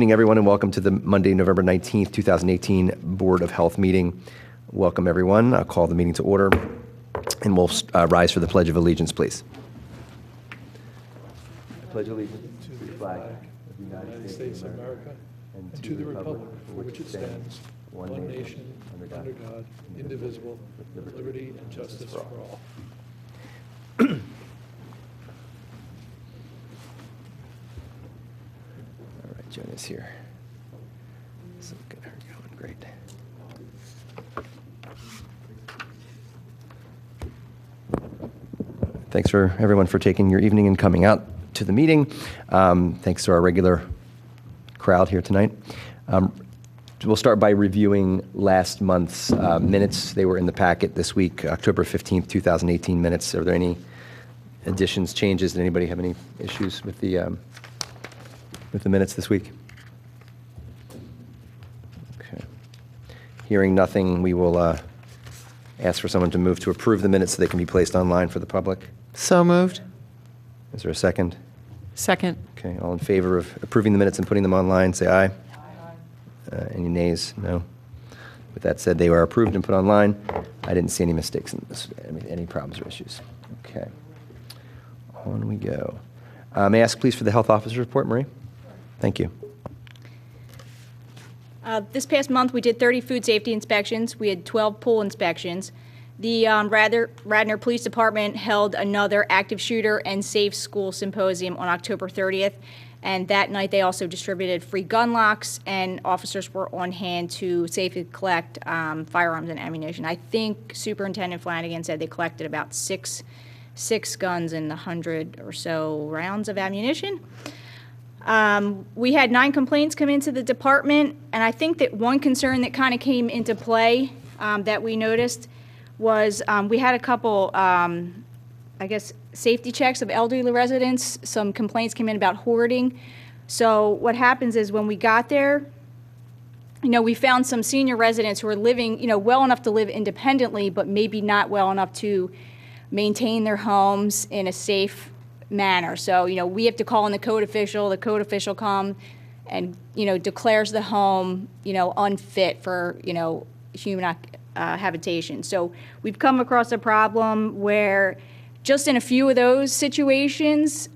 evening, everyone, and welcome to the Monday, November 19th, 2018 Board of Health meeting. Welcome, everyone. I'll call the meeting to order, and we'll rise for the Pledge of Allegiance, please. I pledge allegiance to the flag of the United States of America and to the republic for which it stands, one nation, under God, indivisible, with liberty and justice for all. All right, Jonah's here. So good, how are you going? Great. Thanks for everyone for taking your evening and coming out to the meeting. Thanks to our regular crowd here tonight. We'll start by reviewing last month's minutes. They were in the packet this week, October 15th, 2018 minutes. Are there any additions, changes? Did anybody have any issues with the minutes this week? Okay. Hearing nothing, we will ask for someone to move to approve the minutes so they can be placed online for the public. So moved. Is there a second? Second. Okay, all in favor of approving the minutes and putting them online, say aye. Any nays? No. With that said, they were approved and put online. I didn't see any mistakes in this, any problems or issues. Okay. On we go. May I ask, please, for the health officer's report, Marie? Thank you. This past month, we did 30 food safety inspections. We had 12 pool inspections. The Radnor Police Department held another active shooter and safe school symposium on October 30th. And that night, they also distributed free gun locks, and officers were on hand to safely collect firearms and ammunition. I think Superintendent Flanagan said they collected about six guns and 100 or so rounds of ammunition. We had 9 complaints come into the department, and I think that one concern that kind of came into play that we noticed was we had a couple, I guess, safety checks of elderly residents. Some complaints came in about hoarding. So what happens is when we got there, we found some senior residents who are living, well enough to live independently, but maybe not well enough to maintain their homes in a safe manner. So, we have to call in the code official. The code official comes and, declares the home, unfit for, human habitation. So we've come across a problem where just in a few of those situations,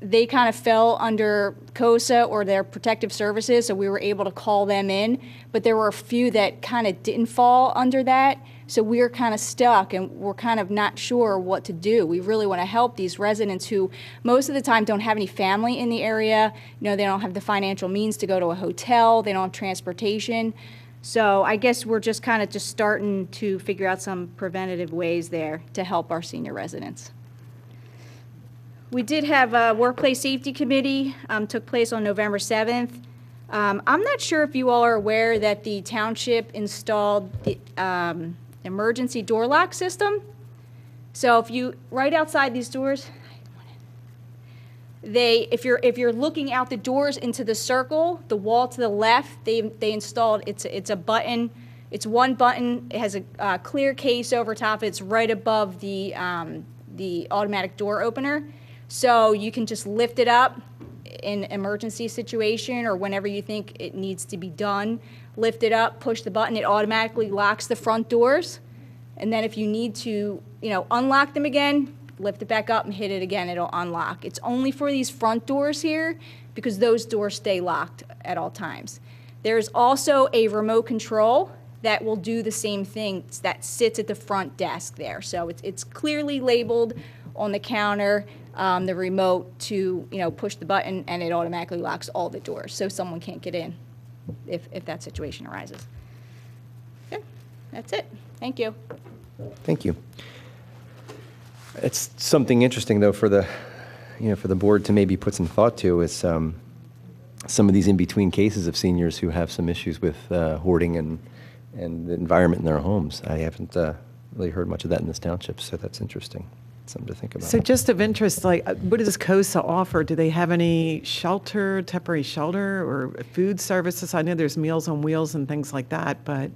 they kind of fell under COSA or their protective services, so we were able to call them in. But there were a few that kind of didn't fall under that, so we were kind of stuck and we're kind of not sure what to do. We really want to help these residents who most of the time don't have any family in the area. They don't have the financial means to go to a hotel. They don't have transportation. So I guess we're just kind of starting to figure out some preventative ways there to help our senior residents. We did have a workplace safety committee, took place on November 7th. I'm not sure if you all are aware that the township installed the emergency door lock system. So if you, right outside these doors, if you're looking out the doors into the circle, the wall to the left, they installed, it's a button, it's one button, it has a clear case over top, it's right above the automatic door opener. So you can just lift it up in an emergency situation or whenever you think it needs to be done, lift it up, push the button, it automatically locks the front doors. And then if you need to, unlock them again, lift it back up and hit it again, it'll unlock. It's only for these front doors here because those doors stay locked at all times. There's also a remote control that will do the same thing that sits at the front desk there. So it's clearly labeled on the counter, the remote to push the button and it automatically locks all the doors so someone can't get in if that situation arises. Okay, that's it. Thank you. Thank you. It's something interesting, though, for the board to maybe put some thought to is some of these in-between cases of seniors who have some issues with hoarding and the environment in their homes. I haven't really heard much of that in this township, so that's interesting. Something to think about. So just of interest, what does COSA offer? Do they have any shelter, temporary shelter, or food services? I know there's Meals on Wheels and things like that, but...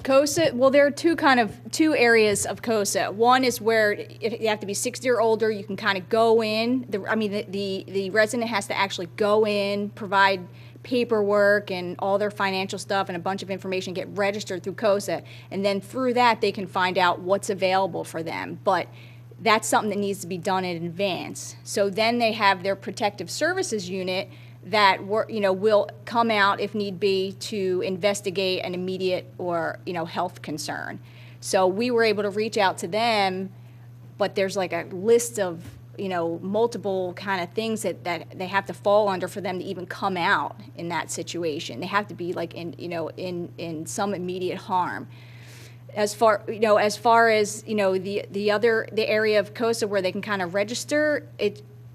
COSA, well, there are two areas of COSA. One is where you have to be 60 or older. You can kind of go in. The resident has to actually go in, provide paperwork and all their financial stuff and a bunch of information, get registered through COSA, and then through that they can find out what's available for them. But that's something that needs to be done in advance. So then they have their protective services unit that will come out if need be to investigate an immediate or health concern. So we were able to reach out to them, but there's like a list of multiple kind of things that they have to fall under for them to even come out in that situation. They have to be like in some immediate harm. As far as the area of COSA where they can kind of register,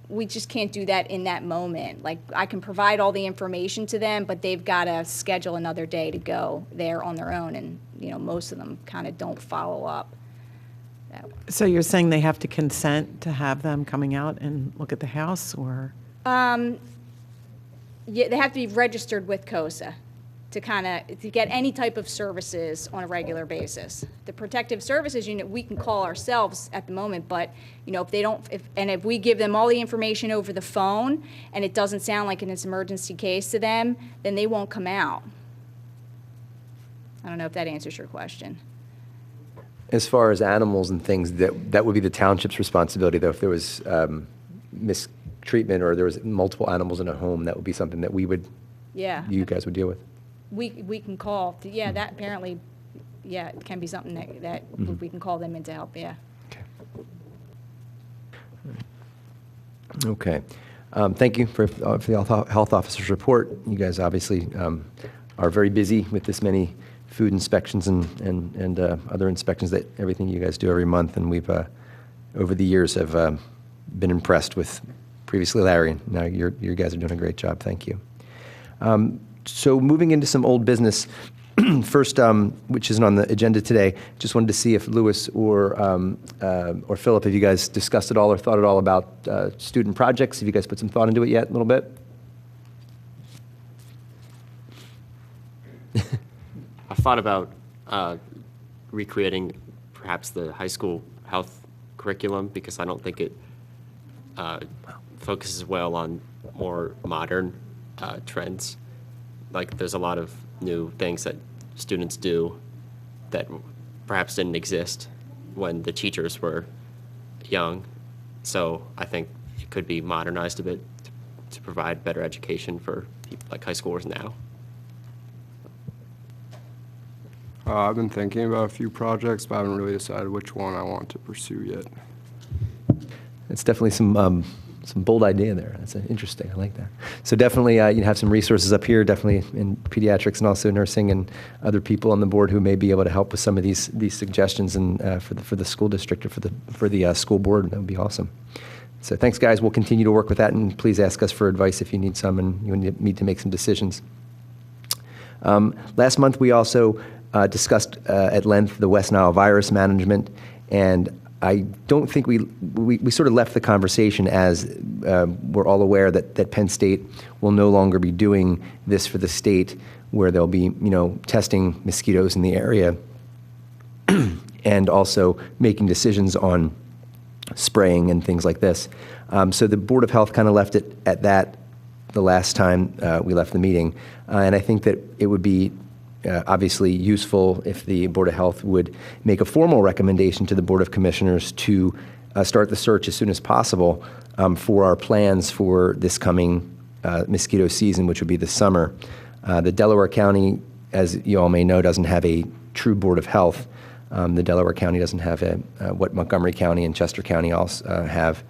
we just can't do that in that moment. Like, I can provide all the information to them, but they've got to schedule another day to go there on their own, and most of them kind of don't follow up. So you're saying they have to consent to have them coming out and look at the house, or? Yeah, they have to be registered with COSA to get any type of services on a regular basis. The protective services unit we can call ourselves at the moment, but if we give them all the information over the phone and it doesn't sound like an emergency case to them, then they won't come out. I don't know if that answers your question. As far as animals and things, that would be the township's responsibility, though. If there was mistreatment or there was multiple animals in a home, that would be something that you guys would deal with. We can call. That apparently, it can be something that we can call them in to help. Yeah. Okay. Thank you for the health officer's report. You guys obviously are very busy with this many food inspections and other inspections, that everything you guys do every month, and we've over the years have been impressed with previously Larry, and now you guys are doing a great job. Thank you. So moving into some old business, first, which isn't on the agenda today, just wanted to see if Louis or Philip, have you guys discussed it all or thought at all about student projects? Have you guys put some thought into it yet, a little bit? I thought about recreating perhaps the high school health curriculum, because I don't think it focuses well on more modern trends. Like, there's a lot of new things that students do that perhaps didn't exist when the teachers were young. So I think it could be modernized a bit to provide better education for people like high schoolers now. I've been thinking about a few projects, but I haven't really decided which one I want to pursue yet. It's definitely some bold idea there. That's interesting. I like that. So definitely, you have some resources up here, definitely in pediatrics and also nursing, and other people on the board who may be able to help with some of these suggestions, and for the school district or for the school board. That would be awesome. So thanks, guys. We'll continue to work with that, and please ask us for advice if you need some and you need to make some decisions. Last month, we also discussed at length the West Nile virus management, and I don't think we sort of left the conversation as we're all aware that Penn State will no longer be doing this for the state, where they'll be testing mosquitoes in the area and also making decisions on spraying and things like this. So the Board of Health kind of left it at that the last time we left the meeting, and I think that it would be obviously useful if the Board of Health would make a formal recommendation to the Board of Commissioners to start the search as soon as possible for our plans for this coming mosquito season, which would be the summer. The Delaware County, as you all may know, doesn't have a true Board of Health. The Delaware County doesn't have what Montgomery County and Chester County also have.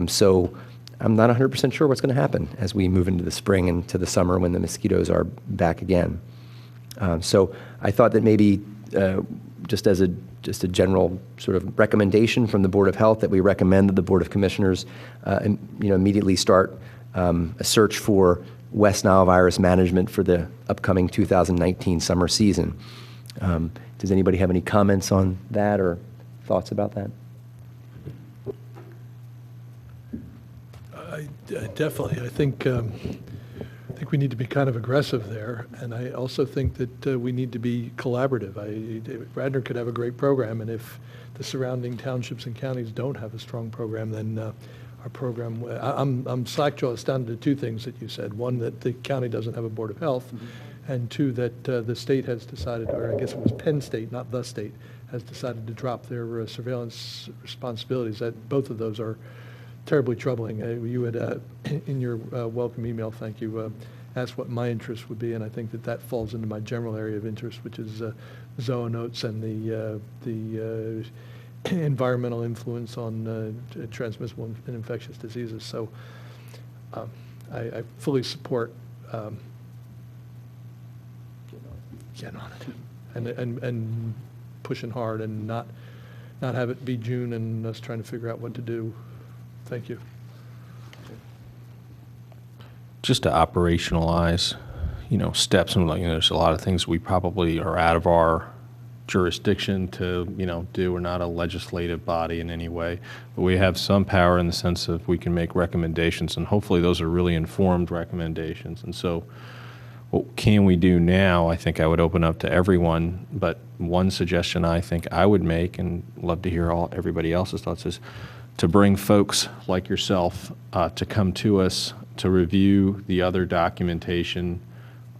So I'm not 100% sure what's going to happen as we move into the spring and to the summer when the mosquitoes are back again. So I thought that maybe just a general sort of recommendation from the Board of Health, that we recommend that the Board of Commissioners immediately start a search for West Nile virus management for the upcoming 2019 summer season. Does anybody have any comments on that or thoughts about that? Definitely. I think think we need to be kind of aggressive there, and I also think that we need to be collaborative. Radnor could have a great program, and if the surrounding townships and counties don't have a strong program, then our program, I'm slack-jawed astounded to two things that you said. One, that the county doesn't have a Board of Health, and two, that the state has decided, or I guess it was Penn State, not the state, has decided to drop their surveillance responsibilities. That both of those are terribly troubling. You had, in your welcome email, thank you, asked what my interest would be, and I think that that falls into my general area of interest, which is zoonotes and the environmental influence on transmissible and infectious diseases. So I fully support getting on it and pushing hard and not have it be June and us trying to figure out what to do. Thank you. Just to operationalize, steps, and there's a lot of things we probably are out of our jurisdiction to, do. We're not a legislative body in any way, but we have some power in the sense of we can make recommendations, and hopefully those are really informed recommendations. And so what can we do now? I think I would open up to everyone, but one suggestion I think I would make, and love to hear everybody else's thoughts, is to bring folks like yourself to come to us to review the other documentation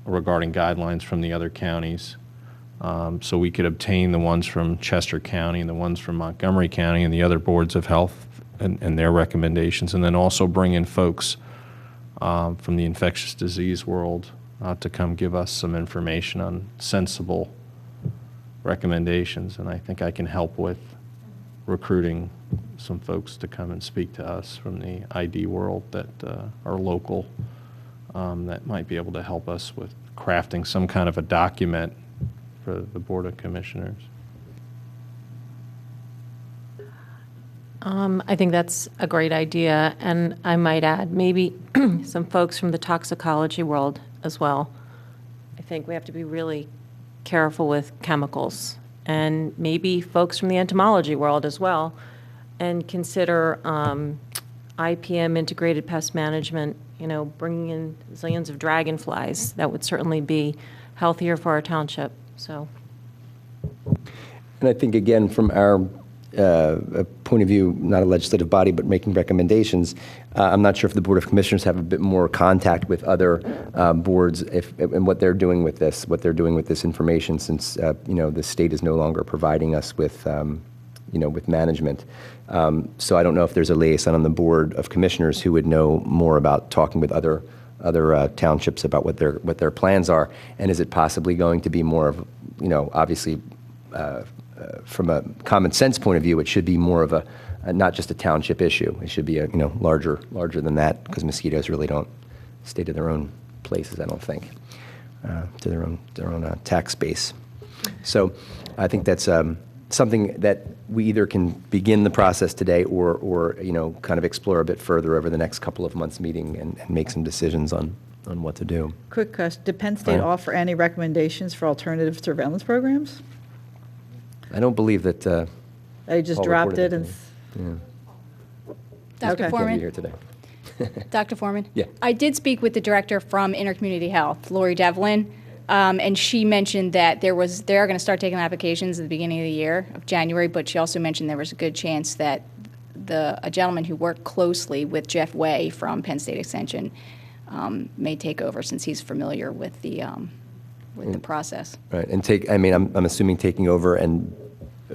regarding guidelines from the other counties. So we could obtain the ones from Chester County and the ones from Montgomery County and the other boards of health and their recommendations, and then also bring in folks from the infectious disease world to come give us some information on sensible recommendations. And I think I can help with recruiting some folks to come and speak to us from the ID world that are local, that might be able to help us with crafting some kind of a document for the Board of Commissioners. I think that's a great idea, and I might add maybe some folks from the toxicology world as well. I think we have to be really careful with chemicals, and maybe folks from the entomology world as well, and consider IPM, integrated pest management, bringing in zillions of dragonflies. That would certainly be healthier for our township. So, And I think, again, from our point of view, not a legislative body, but making recommendations, I'm not sure if the Board of Commissioners have a bit more contact with other boards and what they're doing with this information, since the state is no longer providing us with with management. So I don't know if there's a liaison on the Board of Commissioners who would know more about talking with other townships about what their plans are, and is it possibly going to be more of, obviously, from a common sense point of view, it should be more of a not just a township issue. It should be larger than that, because mosquitoes really don't stay to their own places, I don't think, to their own tax base. So I think that's something that we either can begin the process today or kind of explore a bit further over the next couple of months meeting and make some decisions on what to do. Quick question, did Penn State offer any recommendations for alternative surveillance programs? I don't believe that. They just Paul dropped reported it to me. Dr. Okay. Can't be Foreman? here today. Dr. Foreman? Yeah. I did speak with the director from Intercommunity Health, Lori Devlin, and she mentioned that they are going to start taking applications at the beginning of the year, of January, but she also mentioned there was a good chance that a gentleman who worked closely with Jeff Way from Penn State Extension may take over, since he's familiar with the process. Right, and I'm assuming taking over, and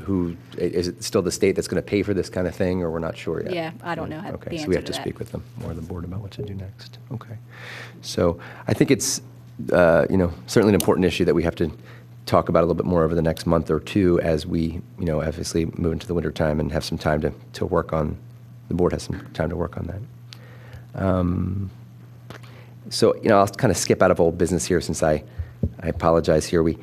who, is it still the state that's going to pay for this kind of thing, or we're not sure yet? Yeah, I don't know the Okay, so answer we have to to that. speak with them, or the board, about what to do next. Okay. So I think it's, certainly an important issue that we have to talk about a little bit more over the next month or two as we, obviously move into the winter time and have some time to work on, the board has some time to work on that. So, I'll kind of skip out of old business here, since I apologize here. We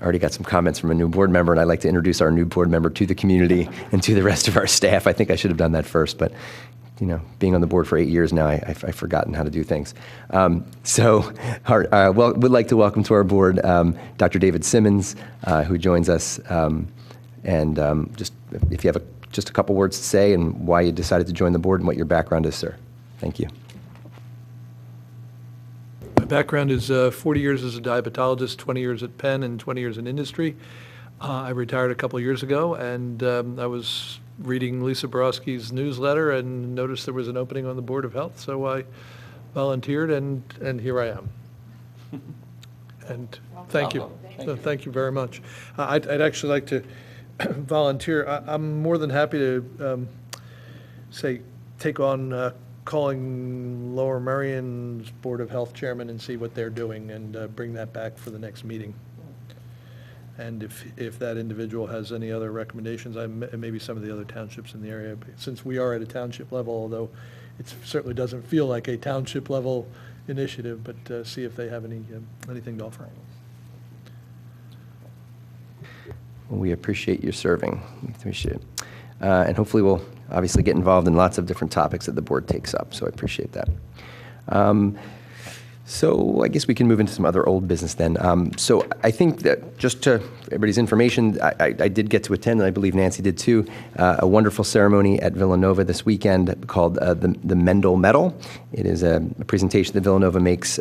already got some comments from a new board member, and I'd like to introduce our new board member to the community and to the rest of our staff. I think I should have done that first, but being on the board for 8 years now, I've forgotten how to do things. We'd like to welcome to our board Dr. David Simmons, who joins us, and just if you have just a couple words to say and why you decided to join the board and what your background is, sir. Thank you. background is 40 years as a diabetologist, 20 years at Penn, and 20 years in industry. I retired a couple of years ago, and I was reading Lisa Borowski's newsletter and noticed there was an opening on the Board of Health, so I volunteered, and here I am. And thank you. So thank you very much. I'd actually like to volunteer. I'm more than happy to take on calling Lower Merion's Board of Health chairman and see what they're doing, and bring that back for the next meeting. And if that individual has any other recommendations, maybe some of the other townships in the area, since we are at a township level, although it certainly doesn't feel like a township level initiative, but see if they have anything to offer. Well, we appreciate you serving. We appreciate it. And hopefully we'll obviously get involved in lots of different topics that the board takes up, so I appreciate that. So I guess we can move into some other old business then. So I think that just to everybody's information, I did get to attend, and I believe Nancy did too, a wonderful ceremony at Villanova this weekend called the Mendel Medal. It is a presentation that Villanova makes,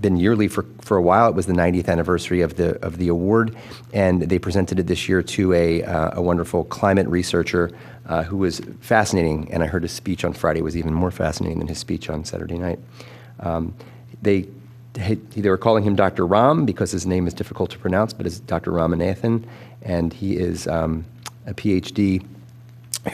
been yearly for a while. It was the 90th anniversary of the award, and they presented it this year to a wonderful climate researcher who was fascinating, and I heard his speech on Friday was even more fascinating than his speech on Saturday night. They were calling him Dr. Ram because his name is difficult to pronounce, but it's Dr. Ramanathan, and he is a PhD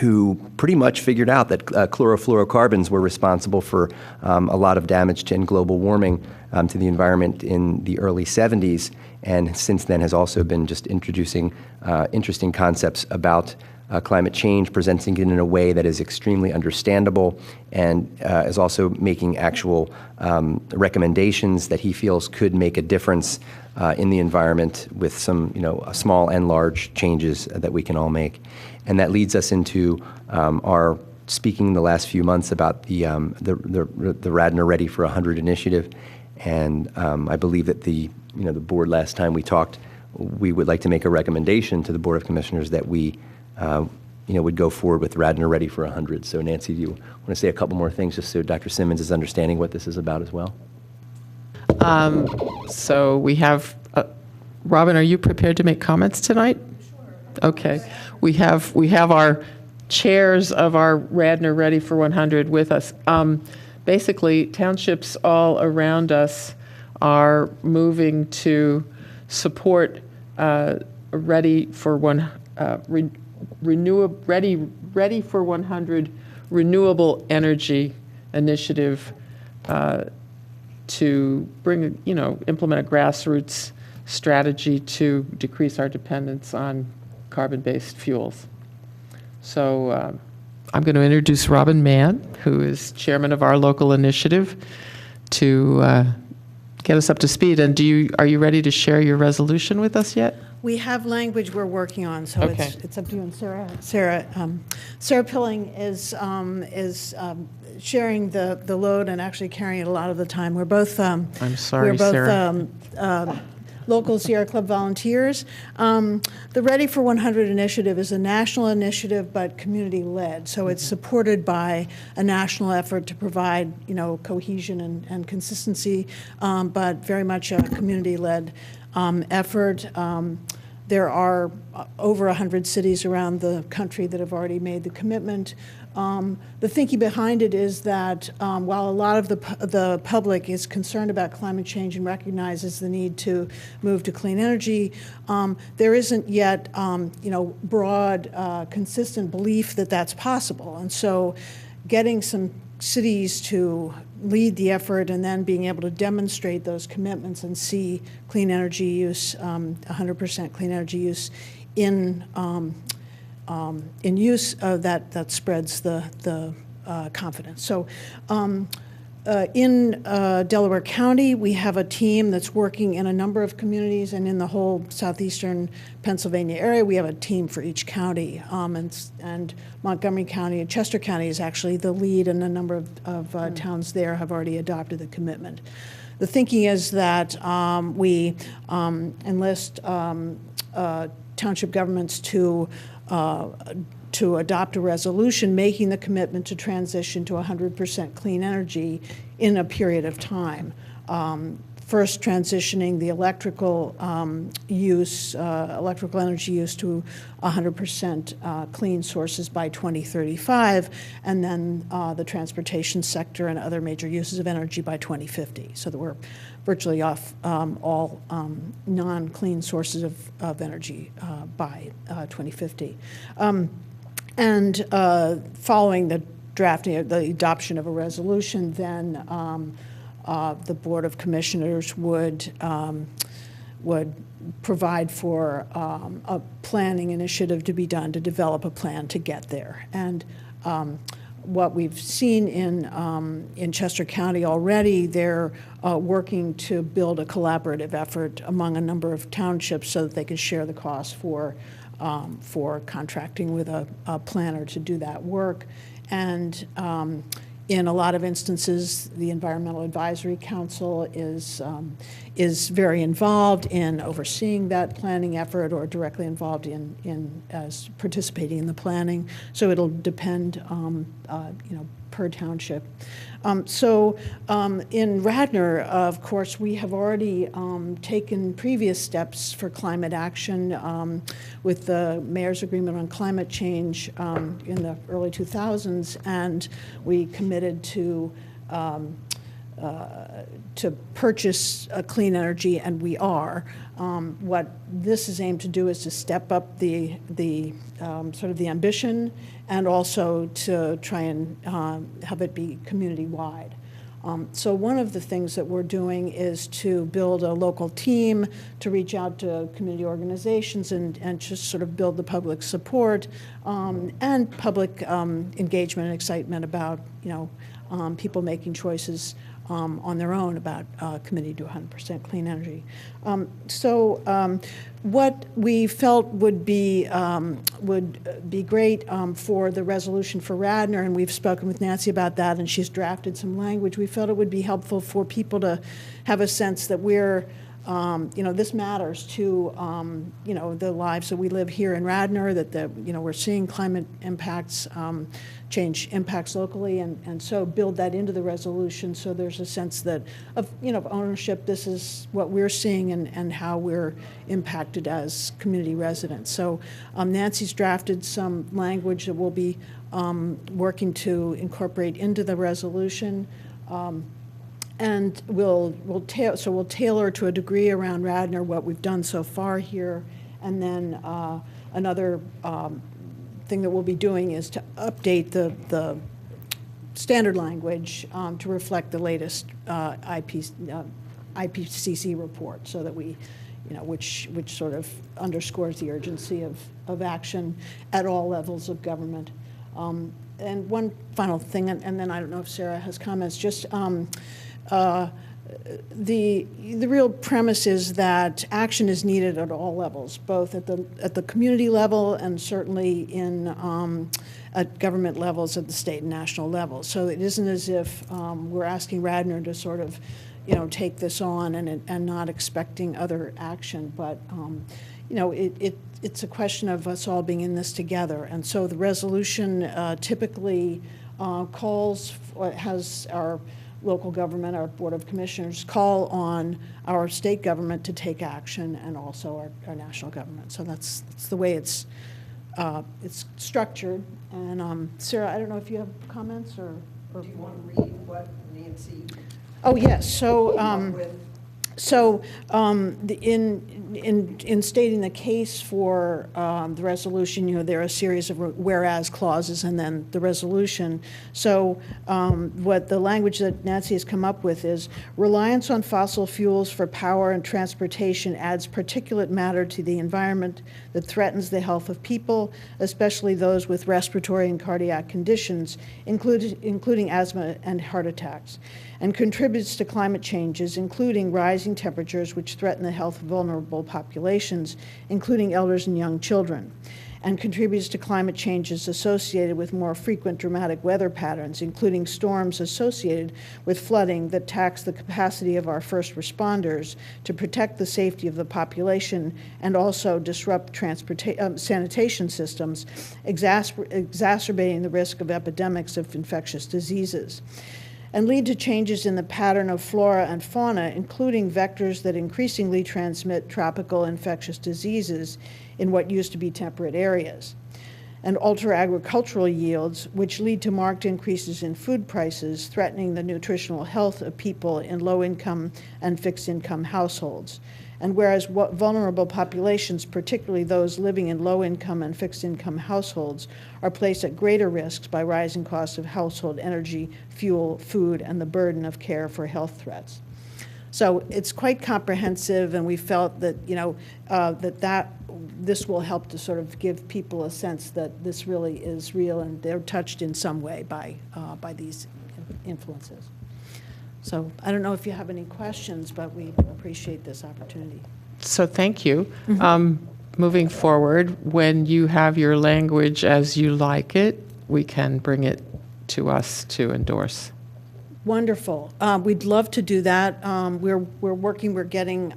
who pretty much figured out that chlorofluorocarbons were responsible for a lot of damage in global warming to the environment in the early 70s, and since then has also been just introducing interesting concepts about climate change, presenting it in a way that is extremely understandable, and is also making actual recommendations that he feels could make a difference in the environment with some, small and large changes that we can all make. And that leads us into our speaking the last few months about the Radnor Ready for 100 initiative, and I believe that the board last time we talked, we would like to make a recommendation to the Board of Commissioners that we would go forward with Radnor Ready for 100. So Nancy, do you want to say a couple more things just so Dr. Simmons is understanding what this is about as well? So we have, Robin, are you prepared to make comments tonight? Sure. Okay. We have our chairs of our Radnor Ready for 100 with us. Basically, townships all around us are moving to support Ready for 100 renewable energy initiative to bring, implement a grassroots strategy to decrease our dependence on carbon-based fuels. So I'm going to introduce Robin Mann, who is chairman of our local initiative, to get us up to speed. And are you ready to share your resolution with us yet? We have language we're working on, so Okay. it's up to you and Sarah. Sarah Pilling is sharing the load and actually carrying it a lot of the time. We're both I'm sorry, Sarah. Local Sierra Club volunteers. The Ready for 100 initiative is a national initiative, but community-led. So it's supported by a national effort to provide, cohesion and consistency, but very much a community-led effort. There are over 100 cities around the country that have already made the commitment. The thinking behind it is that while a lot of the public is concerned about climate change and recognizes the need to move to clean energy, there isn't yet broad, consistent belief that that's possible. And so getting some cities to lead the effort and then being able to demonstrate those commitments and see clean energy use, 100% clean energy use in use, that spreads the confidence. So in Delaware County, we have a team that's working in a number of communities, and in the whole southeastern Pennsylvania area, we have a team for each county. And Montgomery County and Chester County is actually the lead, and a number of towns there have already adopted the commitment. The thinking is that we enlist township governments to adopt a resolution making the commitment to transition to 100% clean energy in a period of time. first transitioning the electrical electrical energy use to 100% clean sources by 2035, and then the transportation sector and other major uses of energy by 2050, so that we're virtually off all non-clean sources of energy by 2050. And following the drafting, the adoption of a resolution, then the Board of Commissioners would provide for a planning initiative to be done to develop a plan to get there. And what we've seen in Chester County already, they're working to build a collaborative effort among a number of townships so that they can share the costs for contracting with a planner to do that work. And in a lot of instances, the Environmental Advisory Council is very involved in overseeing that planning effort, or directly involved in as participating in the planning. So it'll depend, per township. In Radnor, of course, we have already taken previous steps for climate action with the Mayor's Agreement on Climate Change in the early 2000s, and we committed to purchase clean energy, and we are. What this is aimed to do is to step up the sort of the ambition, and also to try and have it be community-wide. So one of the things that we're doing is to build a local team to reach out to community organizations and just sort of build the public support and public engagement and excitement about, people making choices on their own about committing to 100% clean energy. What we felt would be great for the resolution for Radnor, and we've spoken with Nancy about that, and she's drafted some language. We felt it would be helpful for people to have a sense that we're, this matters to, the lives that we live here in Radnor, that we're seeing climate impacts, change impacts locally, and so build that into the resolution so there's a sense that of ownership. This is what we're seeing and how we're impacted as community residents. So Nancy's drafted some language that we'll be working to incorporate into the resolution. And we'll tailor to a degree around Radnor what we've done so far here, and then another thing that we'll be doing is to update the standard language to reflect the latest IPCC report, so that we, which sort of underscores the urgency of action at all levels of government. And one final thing, and then I don't know if Sarah has comments, just the real premise is that action is needed at all levels, both at the community level and certainly at government levels at the state and national level. So it isn't as if we're asking Radnor to sort of, take this on and not expecting other action, but it's a question of us all being in this together. And so the resolution typically has our local government, our Board of Commissioners, call on our state government to take action, and also our national government. So that's the way it's structured. And Sarah, I don't know if you have comments or Do you want to read what Nancy? Oh yes. So in stating the case for the resolution, there are a series of whereas clauses and then the resolution. So what the language that Nancy has come up with is: reliance on fossil fuels for power and transportation adds particulate matter to the environment that threatens the health of people, especially those with respiratory and cardiac conditions, including asthma and heart attacks, and contributes to climate changes, including rising temperatures which threaten the health of vulnerable populations, including elders and young children, and contributes to climate changes associated with more frequent dramatic weather patterns, including storms associated with flooding that tax the capacity of our first responders to protect the safety of the population and also disrupt sanitation systems, exacerbating the risk of epidemics of infectious diseases. and lead to changes in the pattern of flora and fauna, including vectors that increasingly transmit tropical infectious diseases in what used to be temperate areas, and alter agricultural yields, which lead to marked increases in food prices, threatening the nutritional health of people in low-income and fixed-income households. And whereas vulnerable populations, particularly those living in low-income and fixed-income households, are placed at greater risks by rising costs of household energy, fuel, food, and the burden of care for health threats. So it's quite comprehensive, and we felt that, this will help to sort of give people a sense that this really is real and they're touched in some way by these influences. So I don't know if you have any questions, but we appreciate this opportunity. So thank you. Moving forward, when you have your language as you like it, we can bring it to us to endorse. Wonderful. We'd love to do that. We're getting,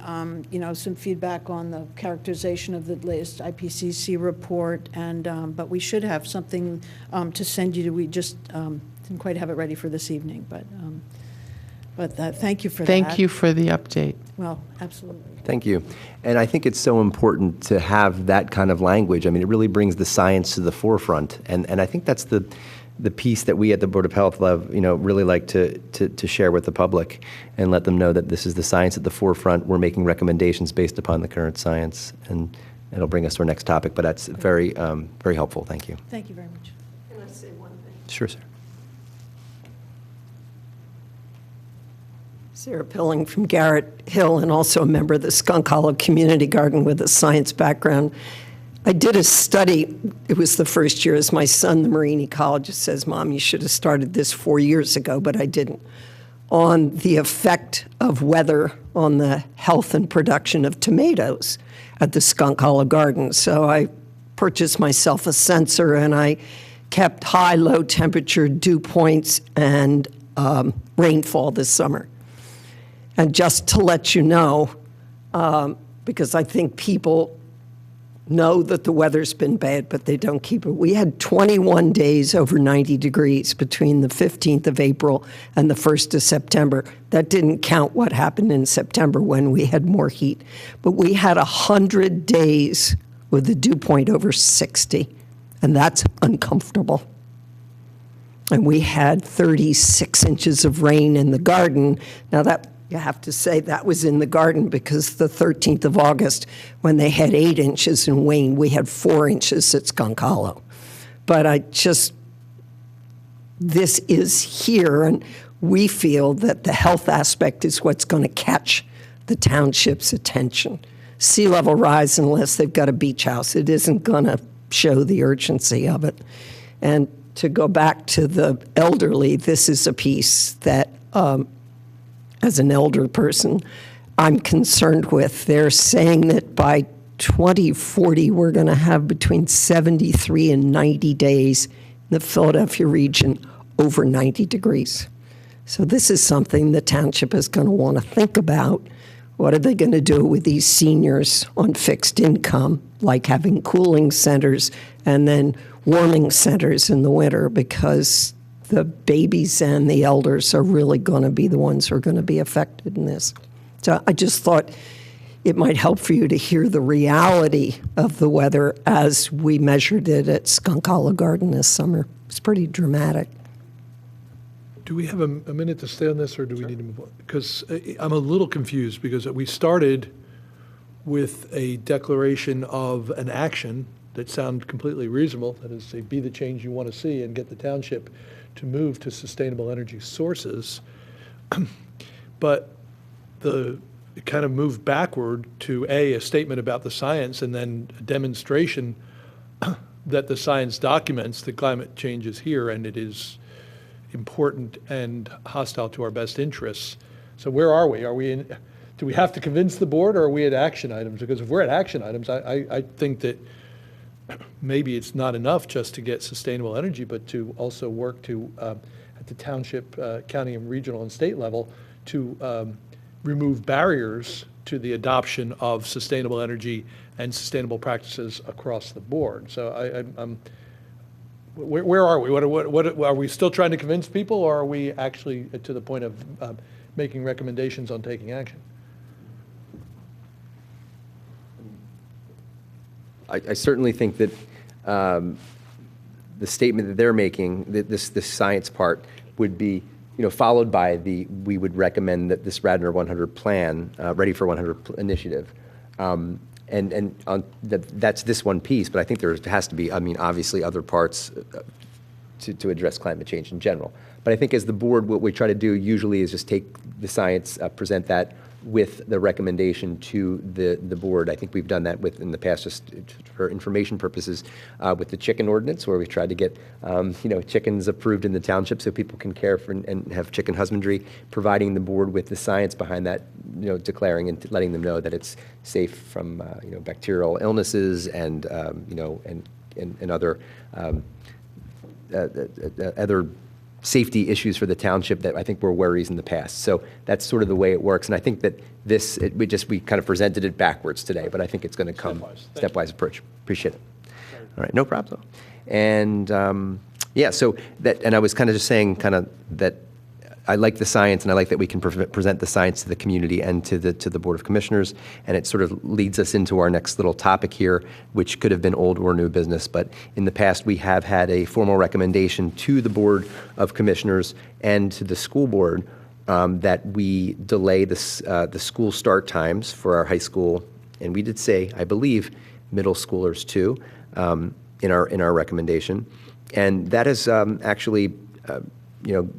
some feedback on the characterization of the latest IPCC report, and but we should have something to send you. We just didn't quite have it ready for this evening, but thank you for that. Thank you for the update. Well, absolutely. Thank you. And I think it's so important to have that kind of language. I mean, it really brings the science to the forefront, and I think that's the piece that we at the Board of Health really like to share with the public and let them know that this is the science at the forefront. We're making recommendations based upon the current science, and it'll bring us to our next topic. But that's very, very helpful. Thank you. Thank you very much. Can I say one thing? Sure, sir. Sarah Pilling from Garrett Hill, and also a member of the Skunk Hollow Community Garden with a science background. I did a study. It was the first year as my son, the marine ecologist, says, "Mom, you should have started this 4 years ago," but I didn't, on the effect of weather on the health and production of tomatoes at the Skunk Hollow Garden. So I purchased myself a sensor, and I kept high, low temperature dew points and rainfall this summer. And just to let you know, because I think people know that the weather's been bad, but they don't keep it. We had 21 days over 90 degrees between the 15th of April and the 1st of September. That didn't count what happened in September when we had more heat. But we had 100 days with the dew point over 60, and that's uncomfortable. And we had 36 inches of rain in the garden. Now that, you have to say that was in the garden, because the 13th of August, when they had 8 inches in Wayne, we had 4 inches at Skunk Hollow. But this is here, and we feel that the health aspect is what's going to catch the township's attention. Sea level rise, unless they've got a beach house, it isn't going to show the urgency of it. And to go back to the elderly, this is a piece that, as an elder person, I'm concerned with. They're saying that by 2040, we're going to have between 73 and 90 days in the Philadelphia region over 90 degrees. So this is something the township is going to want to think about. What are they going to do with these seniors on fixed income, like having cooling centers and then warming centers in the winter, because the babies and the elders are really going to be the ones who are going to be affected in this. So I just thought it might help for you to hear the reality of the weather as we measured it at Skunk Hollow Garden this summer. It's pretty dramatic. Do we have a minute to stay on this, or do we need to move on? Because I'm a little confused, because we started with a declaration of an action that sounded completely reasonable, that is, say, be the change you want to see and get the township to move to sustainable energy sources. But it kind of moved backward to a statement about the science, and then a demonstration that the science documents that climate change is here and it is important and hostile to our best interests. So where are we? Do we have to convince the board, or are we at action items? Because if we're at action items, I think that maybe it's not enough just to get sustainable energy, but to also work to, at the township, county, and regional and state level, to remove barriers to the adoption of sustainable energy and sustainable practices across the board. So where are we? What are we still trying to convince people, or are we actually to the point of making recommendations on taking action? I certainly think that the statement that they're making, that this science part, would be, followed by we would recommend that this Radnor 100 plan, Ready for 100 initiative. And on that's this one piece, but I think there has to be, obviously other parts to address climate change in general. But I think as the board, what we try to do usually is just take the science, present that with the recommendation to the board. I think we've done that in the past, just for information purposes, with the chicken ordinance, where we've tried to get chickens approved in the township so people can care for and have chicken husbandry, providing the board with the science behind that, declaring and letting them know that it's safe from bacterial illnesses and and other other safety issues for the township that I think were worries in the past. So that's sort of the way it works. And I think that we kind of presented it backwards today, but I think it's going to come stepwise approach. Appreciate it. All right, no problem. And so that, and I was kind of just saying that I like the science, and I like that we can present the science to the community and to the Board of Commissioners, and it sort of leads us into our next little topic here, which could have been old or new business, but in the past we have had a formal recommendation to the Board of Commissioners and to the school board that we delay the school start times for our high school, and we did say, I believe, middle schoolers too, in our recommendation, and that has actually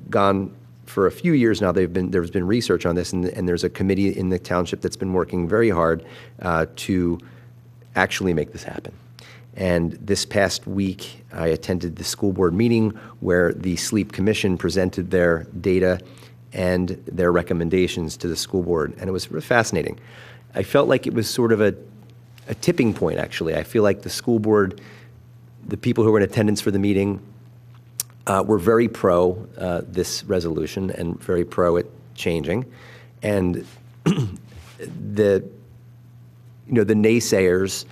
gone. For a few years now, there's been research on this, and there's a committee in the township that's been working very hard to actually make this happen. And this past week, I attended the school board meeting where the Sleep Commission presented their data and their recommendations to the school board, and it was really fascinating. I felt like it was sort of a tipping point, actually. I feel like the school board, the people who were in attendance for the meeting, were very pro this resolution and very pro it changing, and the naysayers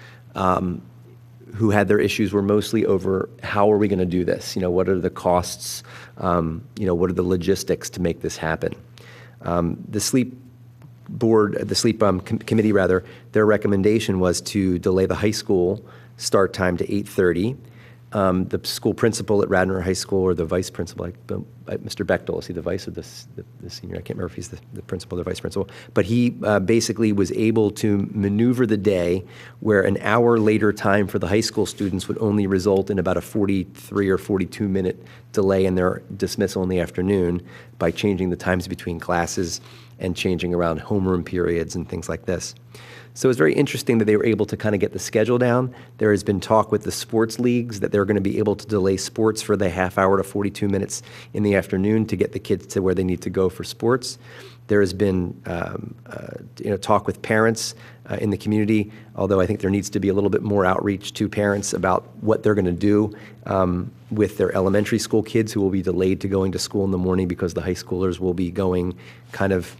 who had their issues were mostly over how are we going to do this? What are the costs? What are the logistics to make this happen? The sleep board, the sleep committee rather, their recommendation was to delay the high school start time to 8:30. The school principal at Radnor High School, or the vice principal, Mr. Bechtel, is he the vice or the senior? I can't remember if he's the principal or the vice principal. But he basically was able to maneuver the day where an hour later time for the high school students would only result in about a 43 or 42-minute delay in their dismissal in the afternoon by changing the times between classes and changing around homeroom periods and things like this. So it's very interesting that they were able to kind of get the schedule down. There has been talk with the sports leagues that they're going to be able to delay sports for the half hour to 42 minutes in the afternoon to get the kids to where they need to go for sports. There has been talk with parents in the community, although I think there needs to be a little bit more outreach to parents about what they're going to do with their elementary school kids who will be delayed to going to school in the morning because the high schoolers will be going kind of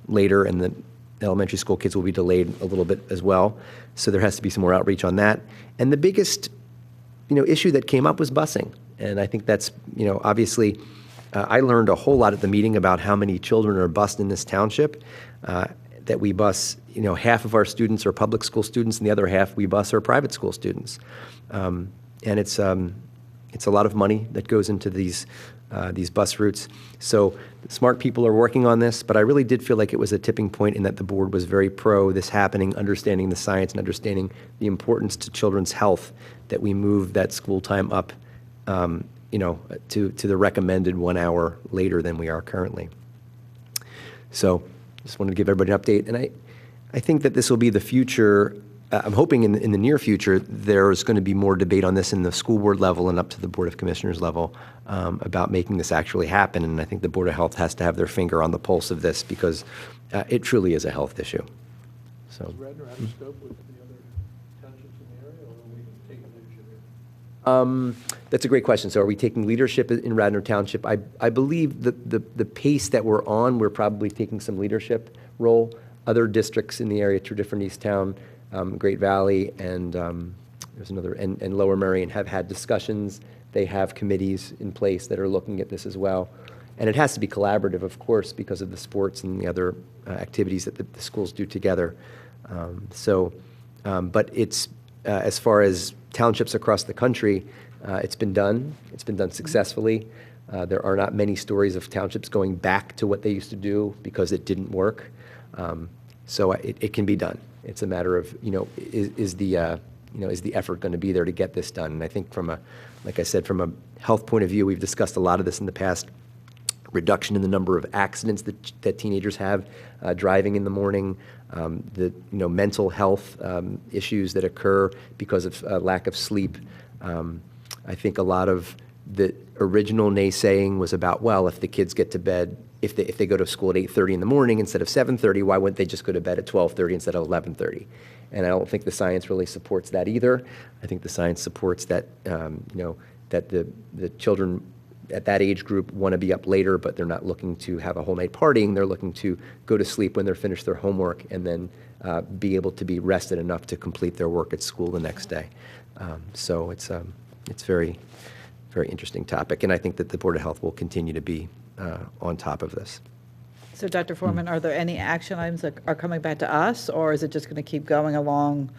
later, and the elementary school kids will be delayed a little bit as well. So there has to be some more outreach on that. And the biggest, issue that came up was busing. And I think that's, obviously, I learned a whole lot at the meeting about how many children are bused in this township, that we bus, half of our students are public school students and the other half we bus are private school students. And it's a lot of money that goes into these bus routes. So smart people are working on this, but I really did feel like it was a tipping point in that the board was very pro this happening, understanding the science and understanding the importance to children's health, that we move that school time up, to the recommended 1 hour later than we are currently. So just wanted to give everybody an update. And I think that this will be the future. I'm hoping in the near future there's going to be more debate on this in the school board level and up to the Board of Commissioners level about making this actually happen. And I think the Board of Health has to have their finger on the pulse of this because it truly is a health issue. So. Does Radnor have a scope with the other townships in the area, or are we taking leadership here? That's a great question. So are we taking leadership in Radnor Township? I believe the pace that we're on, we're probably taking some leadership role. Other districts in the area, Tredyffrin, East Town, Great Valley, and there's another, and Lower Merion have had discussions They have committees in place that are looking at this as well. And it has to be collaborative, of course, because of the sports and the other activities that the schools do together. But it's, as far as townships across the country, it's been done. It's been done successfully. There are not many stories of townships going back to what they used to do because it didn't work. So it can be done. It's a matter of, is the effort going to be there to get this done? And I think like I said, from a health point of view, we've discussed a lot of this in the past. Reduction in the number of accidents that teenagers have driving in the morning, the mental health issues that occur because of lack of sleep. I think a lot of the original naysaying was about, well, if the kids get to bed, if they go to school at 8:30 in the morning instead of 7:30, why wouldn't they just go to bed at 12:30 instead of 11:30? And I don't think the science really supports that either. I think the science supports that that the children at that age group want to be up later, but they're not looking to have a whole night partying. They're looking to go to sleep when they're finished their homework and then be able to be rested enough to complete their work at school the next day. So it's very, very interesting topic, and I think that the Board of Health will continue to be on top of this. So, Dr. Foreman, are there any action items that are coming back to us, or is it just going to keep going along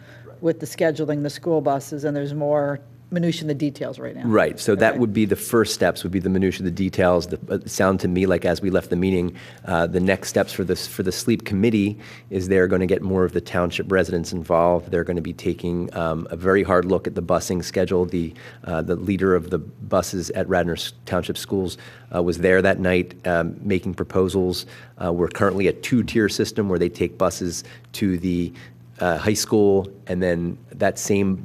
with the scheduling, the school buses, and there's more minutia in the details right now? Right. So that Okay. would be the first steps, would be the minutia, the details. It sound to me like as we left the meeting, the next steps for the sleep committee is they're going to get more of the township residents involved. They're going to be taking a very hard look at the busing schedule. The leader of the buses at Radnor Township Schools was there that night making proposals. We're currently a two-tier system where they take buses to the high school, and then that same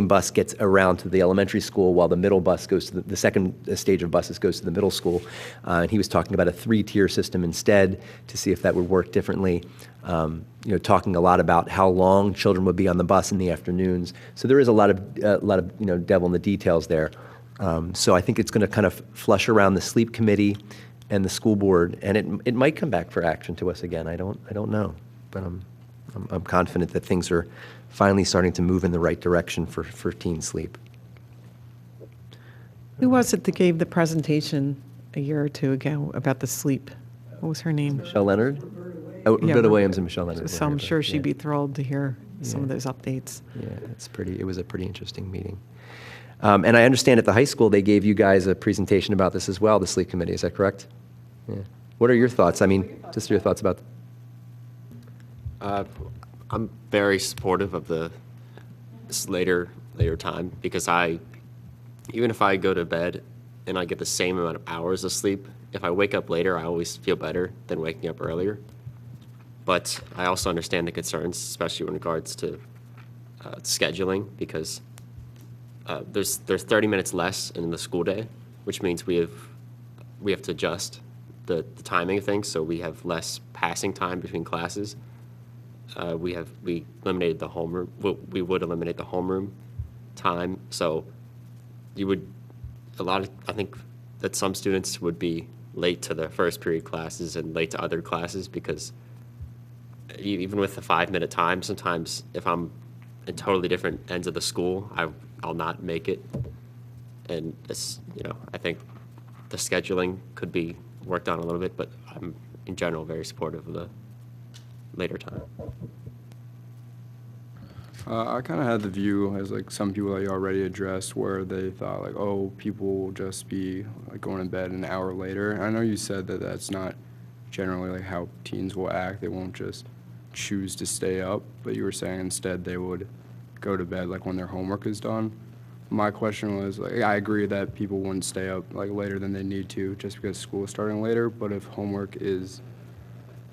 bus gets around to the elementary school, while the middle bus goes to the second stage of buses goes to the middle school. And he was talking about a three-tier system instead to see if that would work differently. Talking a lot about how long children would be on the bus in the afternoons. So there is a lot of devil in the details there. So I think it's going to kind of flush around the sleep committee and the school board, and it might come back for action to us again. I don't know, but I'm confident that things are finally starting to move in the right direction for teen sleep. Who was it that gave the presentation a year or two ago about the sleep? What was her name? Michelle Leonard? Oh, Yeah, Roberta Williams and Michelle Leonard. So I'm sure she'd be thrilled to hear some of those updates. Yeah, it was a pretty interesting meeting. And I understand at the high school they gave you guys a presentation about this as well, the sleep committee, is that correct? Yeah. What are your thoughts? I mean, just your thoughts about I'm very supportive of this later time, because even if I go to bed and I get the same amount of hours of sleep, if I wake up later, I always feel better than waking up earlier. But I also understand the concerns, especially in regards to scheduling, because there's 30 minutes less in the school day, which means we have to adjust the timing of things, so we have less passing time between classes. We eliminated the homeroom. We would eliminate the homeroom time. So I think that some students would be late to their first period classes and late to other classes, because even with the 5-minute time, sometimes if I'm in totally different ends of the school, I'll not make it. And I think the scheduling could be worked on a little bit, but I'm in general very supportive of the later time. I kind of had the view, as like some people that you already addressed, where they thought like, oh, people will just be like going to bed an hour later. I know you said that that's not generally like how teens will act. They won't just choose to stay up, but you were saying instead they would go to bed like when their homework is done. My question was, like, I agree that people wouldn't stay up like later than they need to just because school is starting later, but if homework is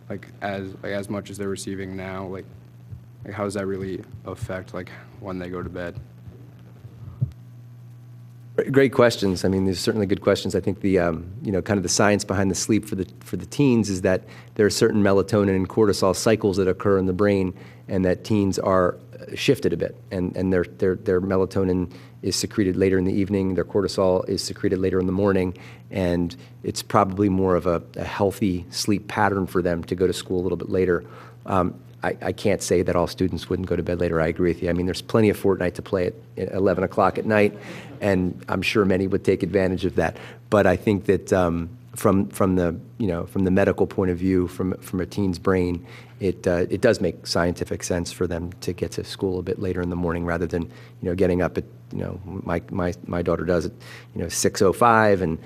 like as much as they're receiving now, like how does that really affect like when they go to bed? Great questions. I mean, there's certainly good questions. I think the kind of the science behind the sleep for the teens is that there are certain melatonin and cortisol cycles that occur in the brain, and that teens are shifted a bit, and their melatonin is secreted later in the evening, their cortisol is secreted later in the morning, and it's probably more of a healthy sleep pattern for them to go to school a little bit later. I can't say that all students wouldn't go to bed later. I agree with you. I mean, there's plenty of Fortnite to play at 11 o'clock at night, and I'm sure many would take advantage of that. But I think that from the medical point of view, from a teen's brain, it does make scientific sense for them to get to school a bit later in the morning rather than getting up at my daughter does at 6:05 and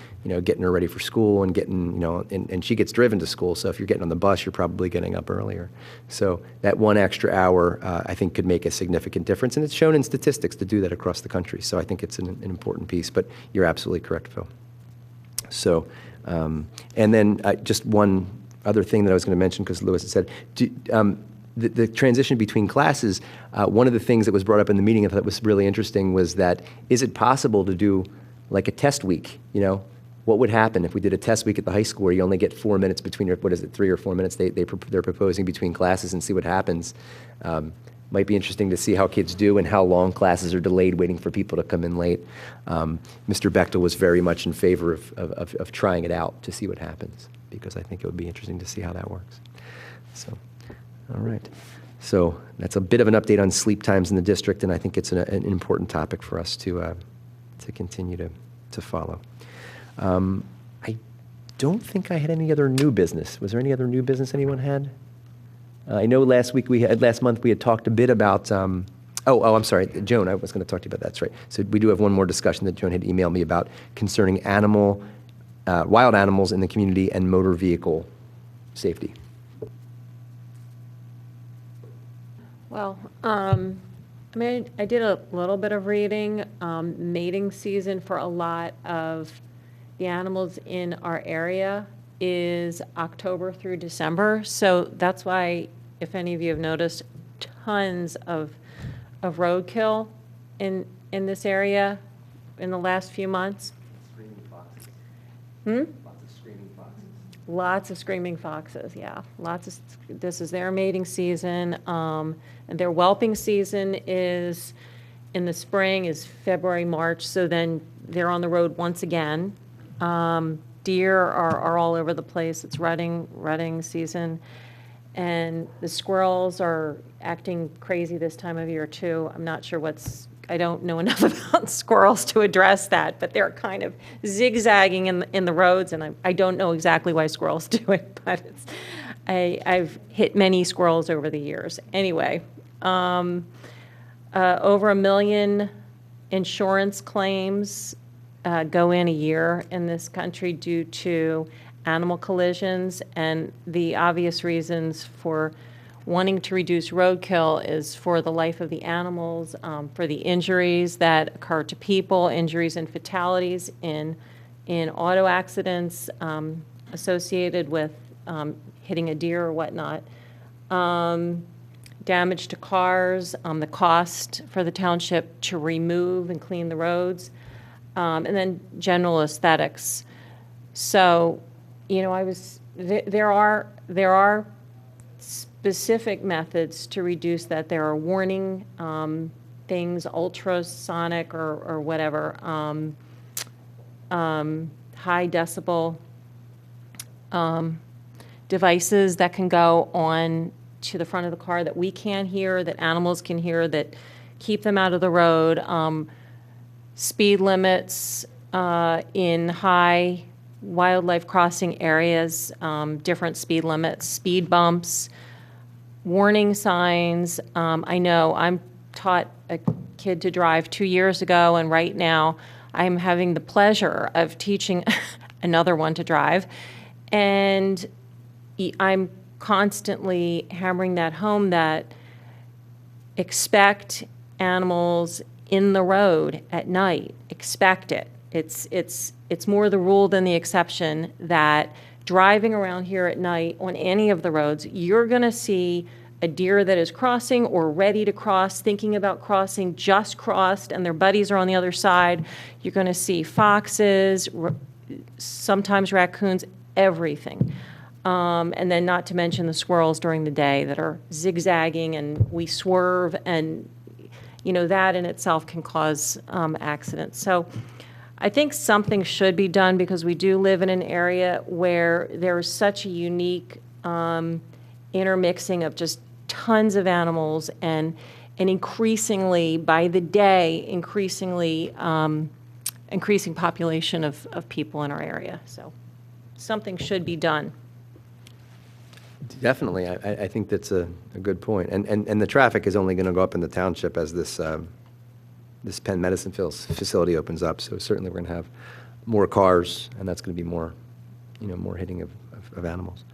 getting her ready for school and getting and she gets driven to school. So if you're getting on the bus, you're probably getting up earlier. So that one extra hour I think could make a significant difference, and it's shown in statistics to do that across the country. So I think it's an important piece. But you're absolutely correct, Phil. So and then just one other thing that I was going to mention, because Lewis had said, the transition between classes, one of the things that was brought up in the meeting I thought was really interesting was that, is it possible to do like a test week? What would happen if we did a test week at the high school where you only get 4 minutes between your, 3 or 4 minutes they're proposing between classes, and see what happens? Might be interesting to see how kids do and how long classes are delayed waiting for people to come in late. Mr. Bechtel was very much in favor of trying it out to see what happens, because I think it would be interesting to see how that works. So, all right. So that's a bit of an update on sleep times in the district, and I think it's an important topic for us to continue to follow. I don't think I had any other new business. Was there any other new business anyone had? I know last month we had talked a bit about, I'm sorry, Joan, I was going to talk to you about that, that's right. So we do have one more discussion that Joan had emailed me about concerning wild animals in the community and motor vehicle safety. Well, I did a little bit of reading. Mating season for a lot of the animals in our area is October through December. So that's why, if any of you have noticed, tons of roadkill in this area in the last few months. Screaming foxes. Lots of screaming foxes. Lots of screaming foxes, yeah. This is their mating season. And their whelping season is in the spring, is February, March. So then they're on the road once again. Deer are all over the place. It's rutting season. And the squirrels are acting crazy this time of year too. I'm not sure I don't know enough about squirrels to address that, but they're kind of zigzagging in the roads, and I don't know exactly why squirrels do it, but I've hit many squirrels over the years. Anyway, over 1 million insurance claims go in a year in this country due to animal collisions, and the obvious reasons for wanting to reduce roadkill is for the life of the animals, for the injuries that occur to people, injuries and fatalities in auto accidents associated with hitting a deer or whatnot, damage to cars, the cost for the township to remove and clean the roads, and then general aesthetics. So, there are specific methods to reduce that. There are warning things, ultrasonic or whatever, high decibel devices that can go on to the front of the car that we can't hear, that animals can hear, that keep them out of the road. Speed limits in high wildlife crossing areas, different speed limits, speed bumps, warning signs. I know I'm taught a kid to drive 2 years ago, and right now I'm having the pleasure of teaching another one to drive. And I'm constantly hammering that home, that expect animals in the road at night. Expect it. It's more the rule than the exception that driving around here at night on any of the roads, you're going to see a deer that is crossing or ready to cross, thinking about crossing, just crossed, and their buddies are on the other side. You're going to see foxes, sometimes raccoons, everything. And then not to mention the squirrels during the day that are zigzagging and we swerve, and, that in itself can cause accidents. So I think something should be done because we do live in an area where there is such a unique intermixing of just tons of animals and increasingly, by the day, increasing population of people in our area. So something should be done. Definitely. I think that's a good point. And the traffic is only going to go up in the township as this Penn Medicine facility opens up. So certainly we're going to have more cars, and that's going to be more, more hitting of animals.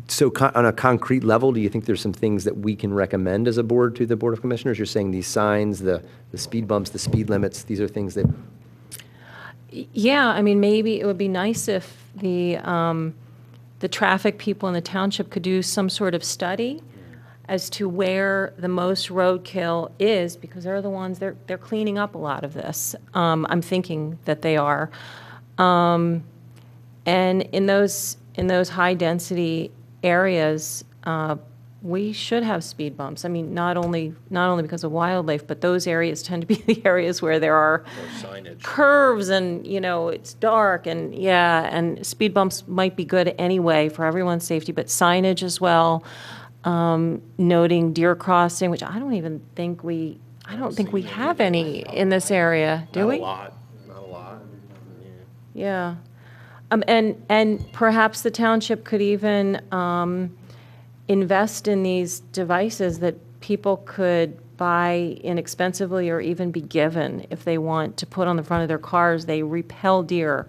So on a concrete level, do you think there's some things that we can recommend as a board to the Board of Commissioners? You're saying these signs, the speed bumps, the speed limits, these are things that... Yeah, I mean, maybe it would be nice if the traffic people in the township could do some sort of study as to where the most roadkill is, because they're the ones, they're cleaning up a lot of this. I'm thinking that they are. And in those high-density areas, we should have speed bumps. I mean, not only because of wildlife, but those areas tend to be the areas where there are curves and, it's dark and, and speed bumps might be good anyway for everyone's safety, but signage as well, noting deer crossing, which I don't think we have any in this area, do we? Not a lot. Yeah. And perhaps the township could even invest in these devices that people could buy inexpensively or even be given if they want to put on the front of their cars. They repel deer.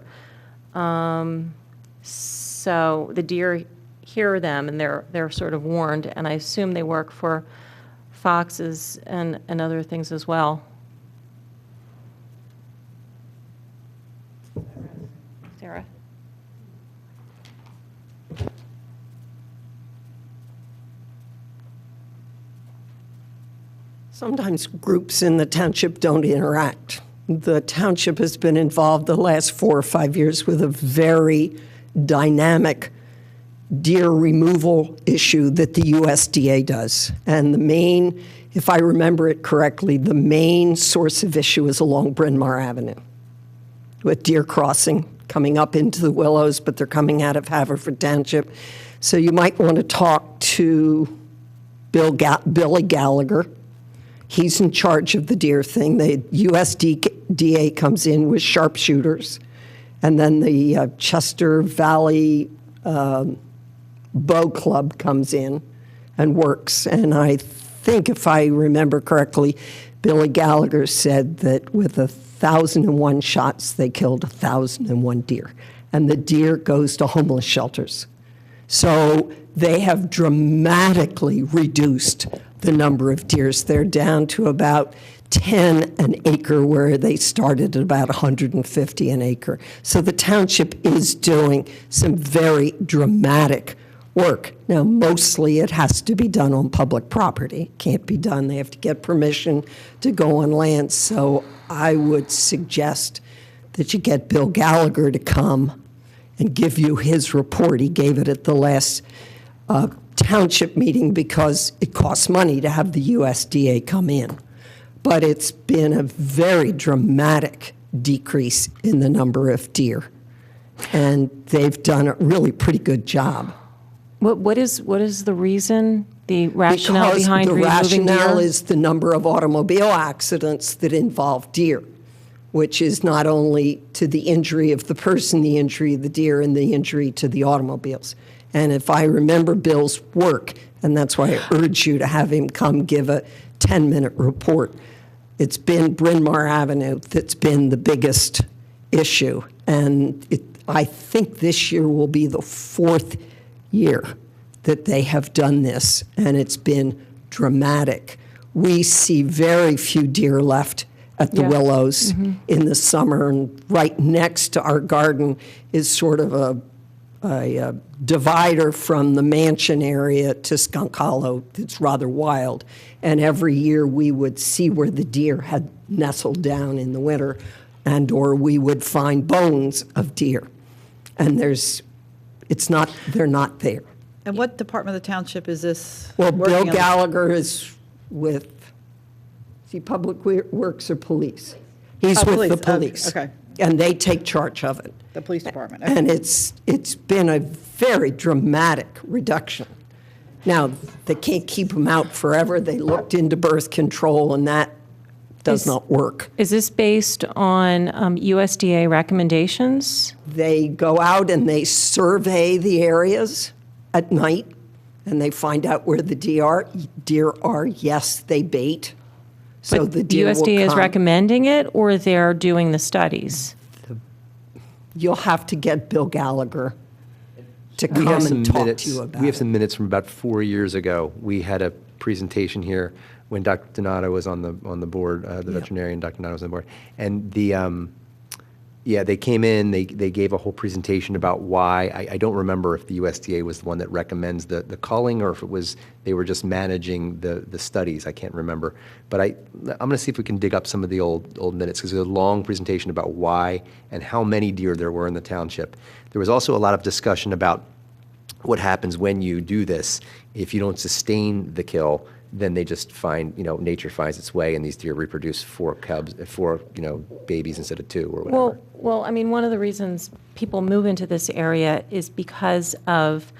So the deer hear them and they're sort of warned, and I assume they work for foxes and other things as well. Sarah? Sometimes groups in the township don't interact. The township has been involved the last 4 or 5 years with a very dynamic deer removal issue that the USDA does. And the main, if I remember it correctly, the main source of issue is along Bryn Mawr Avenue with deer crossing, coming up into the Willows, but they're coming out of Haverford Township. So you might want to talk to Billy Gallagher. He's in charge of the deer thing. The USDA comes in with sharpshooters, and then the Chester Valley Bow Club comes in and works. And I think, if I remember correctly, Billy Gallagher said that with 1,001 shots, they killed 1,001 deer. And the deer goes to homeless shelters. So they have dramatically reduced the number of deers. They're down to about 10 an acre, where they started at about 150 an acre. So the township is doing some very dramatic work. Now, mostly it has to be done on public property. It can't be done. They have to get permission to go on land. So I would suggest that you get Bill Gallagher to come and give you his report. He gave it at the last township meeting because it costs money to have the USDA come in. But it's been a very dramatic decrease in the number of deer. And they've done a really pretty good job. What is the reason, the rationale behind removing deer? Because the rationale is the number of automobile accidents that involve deer, which is not only to the injury of the person, the injury of the deer, and the injury to the automobiles. And if I remember Bill's work, and that's why I urge you to have him come give a 10-minute report, it's been Bryn Mawr Avenue that's been the biggest issue. And I think this year will be the 4th year that they have done this, and it's been dramatic. We see very few deer left at the Willows in the summer, and right next to our garden is sort of a divider from the Mansion area to Skunk Hollow. It's rather wild, and every year we would see where the deer had nestled down in the winter, and or we would find bones of deer. And It's not, they're not there. And what department of the township is this? Well, Bill working on? Gallagher is with, Public Works or police? He's Oh, with the police. police. Okay. And they take charge of it. The police department. And it's been a very dramatic reduction. Now, they can't keep them out forever. They looked into birth control, and that does not work. Is this based on USDA recommendations? They go out and they survey the areas at night, and they find out where the deer are. Yes, they bait. So But the deer will USDA is come. recommending it, or they're doing the studies? You'll have to get Bill Gallagher to We have come some and talk minutes. to you about We have it. some minutes from about 4 years ago. We had a presentation here when Dr. Donato was on the board, the veterinarian, Dr. Donato was on the board. And they came in, they gave a whole presentation about why. I don't remember if the USDA was the one that recommends the culling or if it was, they were just managing the studies. I can't remember. But I'm going to see if we can dig up some of the old minutes, because there's a long presentation about why and how many deer there were in the township. There was also a lot of discussion about what happens when you do this. If you don't sustain the kill, then they just find, nature finds its way, and these deer reproduce four babies instead of 2 or whatever. Well, I mean, one of the reasons people move into this area is because of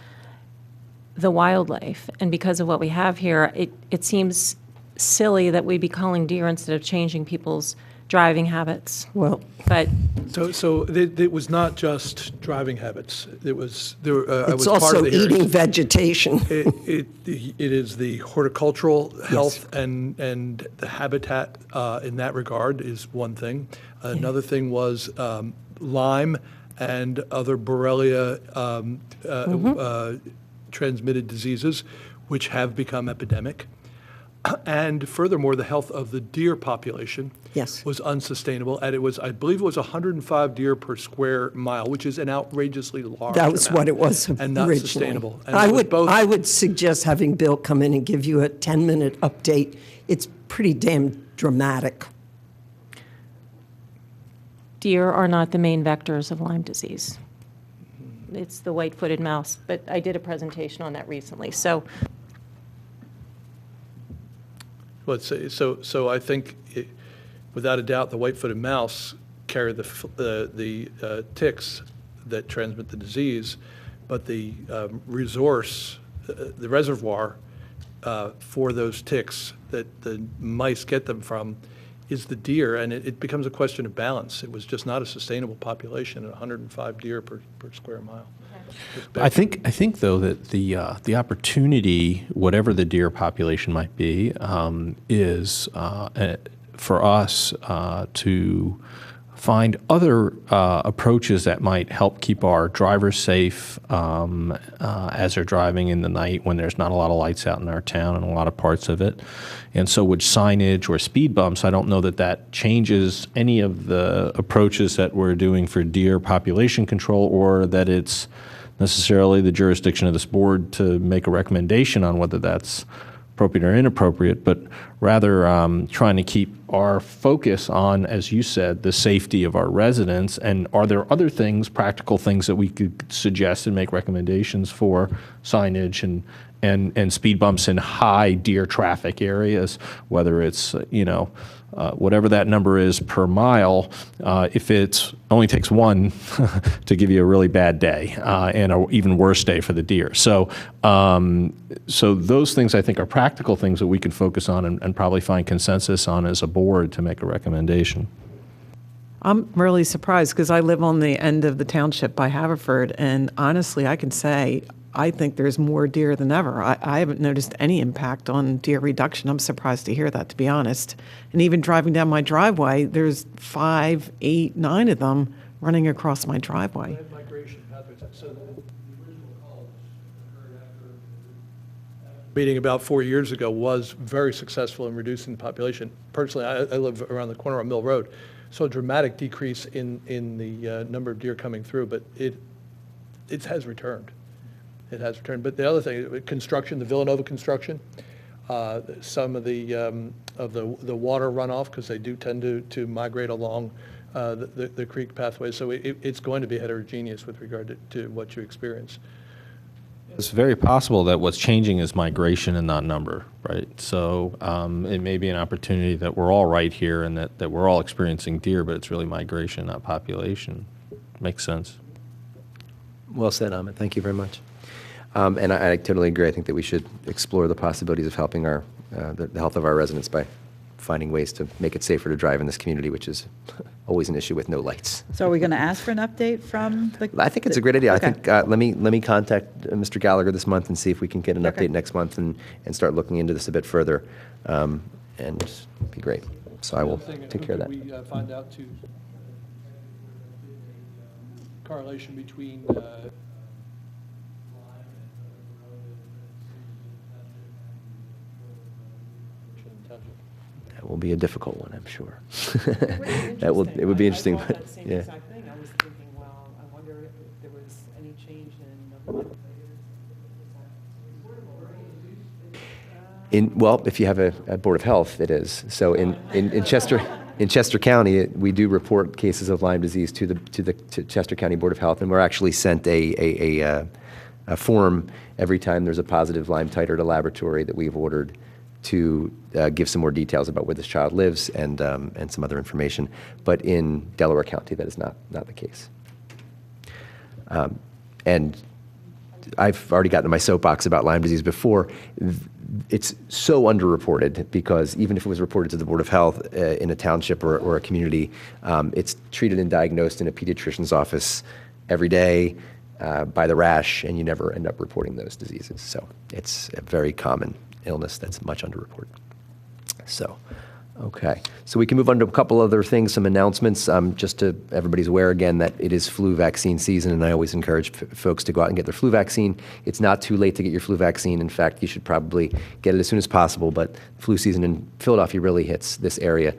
the wildlife and because of what we have here. It seems silly that we be calling deer instead of changing people's driving habits. Well, But So it was not just driving habits. It was, I was it's part also of the hearing. eating vegetation. It is the horticultural health and the habitat in that regard is one thing. Another thing was Lyme and other Borrelia transmitted diseases, which have become epidemic. And furthermore, the health of the deer population Yes. was unsustainable. And I believe it was 105 deer per square mile, which is an outrageously large That was amount what it was and not originally. sustainable. And I it was would, both- I would suggest having Bill come in and give you a 10-minute update. It's pretty damn dramatic. deer are not the main vectors of Lyme disease. It's the white-footed mouse, but I did a presentation on that recently. So Let's say, so I think, without a doubt, the white-footed mouse carry the ticks that transmit the disease, but the the reservoir for those ticks that the mice get them from is the deer, and it becomes a question of balance. It was just not a sustainable population at 105 deer per square mile. I think though that the opportunity, whatever the deer population might be, is for us to find other approaches that might help keep our drivers safe as they're driving in the night when there's not a lot of lights out in our town and a lot of parts of it. And so with signage or speed bumps, I don't know that changes any of the approaches that we're doing for deer population control, or that it's necessarily the jurisdiction of this board to make a recommendation on whether that's appropriate or inappropriate, but rather trying to keep our focus on, as you said, the safety of our residents. And are there other things, practical things, that we could suggest and make recommendations for signage and speed bumps in high deer traffic areas, whether it's, whatever that number is per mile, if it only takes one to give you a really bad day and an even worse day for the deer. So those things, I think, are practical things that we can focus on and probably find consensus on as a board to make a recommendation. I'm really surprised because I live on the end of the township by Haverford, and honestly, I can say I think there's more deer than ever. I haven't noticed any impact on deer reduction. I'm surprised to hear that, to be honest. And even driving down my driveway, there's 5, 8, 9 of them running across my driveway. Migration pathways. So the original call occurred after meeting about 4 years ago was very successful in reducing the population. Personally, I live around the corner on Mill Road, so a dramatic decrease in the number of deer coming through, but it has returned. It has returned. But the other thing, construction, the Villanova construction, some of the water runoff, because they do tend to migrate along the creek pathway. So it's going to be heterogeneous with regard to what you experience. It's very possible that what's changing is migration and not number, right? So it may be an opportunity that we're all right here and that we're all experiencing deer, but it's really migration, not population. Makes sense. Well said, Amit. Thank you very much. And I totally agree. I think that we should explore the possibilities of helping the health of our residents by finding ways to make it safer to drive in this community, which is always an issue with no lights. So are we going to ask for an update from the? I think it's a great idea. Okay. I think let me contact Mr. Gallagher this month and see if we can get an Okay. update next month and start looking into this a bit further, and it'd be great. So I will take care of that. We find out to correlation between That will be a difficult one, I'm sure. It would be interesting, but yeah. thing. I was thinking, well, I wonder if there was any change Well, if you have a Board of Health, it is. So in Chester County, we do report cases of Lyme disease to Chester County Board of Health, and we're actually sent a form every time there's a positive Lyme titer at a laboratory that we've ordered to give some more details about where this child lives and some other information. But in Delaware County, that is not the case. And I've already gotten to my soapbox about Lyme disease before. It's so underreported because even if it was reported to the Board of Health in a township or a community, it's treated and diagnosed in a pediatrician's office every day by the rash, and you never end up reporting those diseases. So it's a very common illness that's much underreported. So, okay. So we can move on to a couple other things, some announcements, just to everybody's aware again that it is flu vaccine season, and I always encourage folks to go out and get their flu vaccine. It's not too late to get your flu vaccine. In fact, you should probably get it as soon as possible, but flu season in Philadelphia really hits this area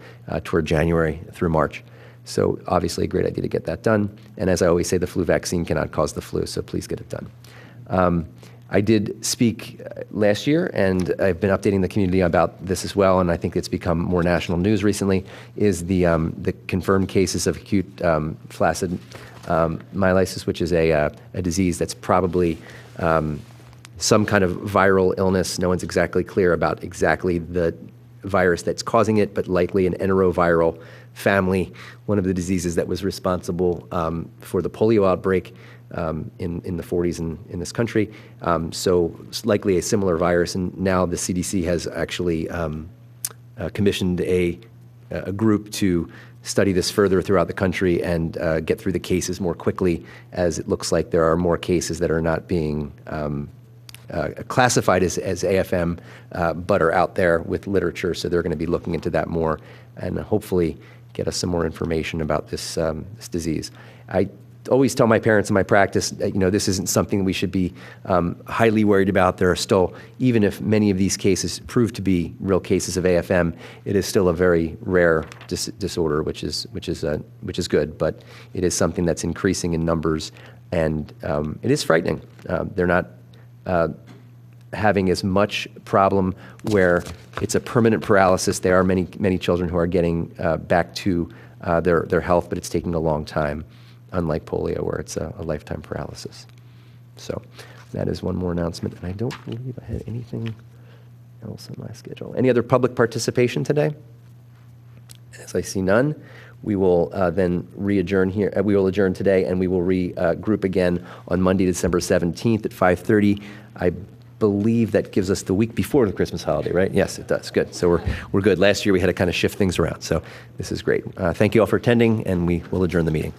toward January through March. So obviously a great idea to get that done. And as I always say, the flu vaccine cannot cause the flu, so please get it done. I did speak last year, and I've been updating the community about this as well, and I think it's become more national news recently, is the confirmed cases of acute flaccid myelitis, which is a disease that's probably some kind of viral illness. No one's exactly clear about exactly the virus that's causing it, but likely an enteroviral family, one of the diseases that was responsible for the polio outbreak in the 40s in this country. So it's likely a similar virus, and now the CDC has actually commissioned a group to study this further throughout the country and get through the cases more quickly, as it looks like there are more cases that are not being classified as AFM, but are out there with literature, so they're going to be looking into that more and hopefully get us some more information about this disease. I always tell my parents in my practice, this isn't something we should be highly worried about. There are still, even if many of these cases prove to be real cases of AFM, it is still a very rare disorder, which is good. But it is something that's increasing in numbers, and it is frightening. They're not having as much problem where it's a permanent paralysis. There are many children who are getting back to their health, but it's taking a long time, unlike polio, where it's a lifetime paralysis. So that is one more announcement, and I don't believe I had anything else on my schedule. Any other public participation today? As I see none, we will then re-adjourn here. We will adjourn today, and we will regroup again on Monday, December 17th at 5:30. I believe that gives us the week before the Christmas holiday, right? Yes, it does. Good. So we're good. Last year we had to kind of shift things around, so this is great. Thank you all for attending, and we will adjourn the meeting.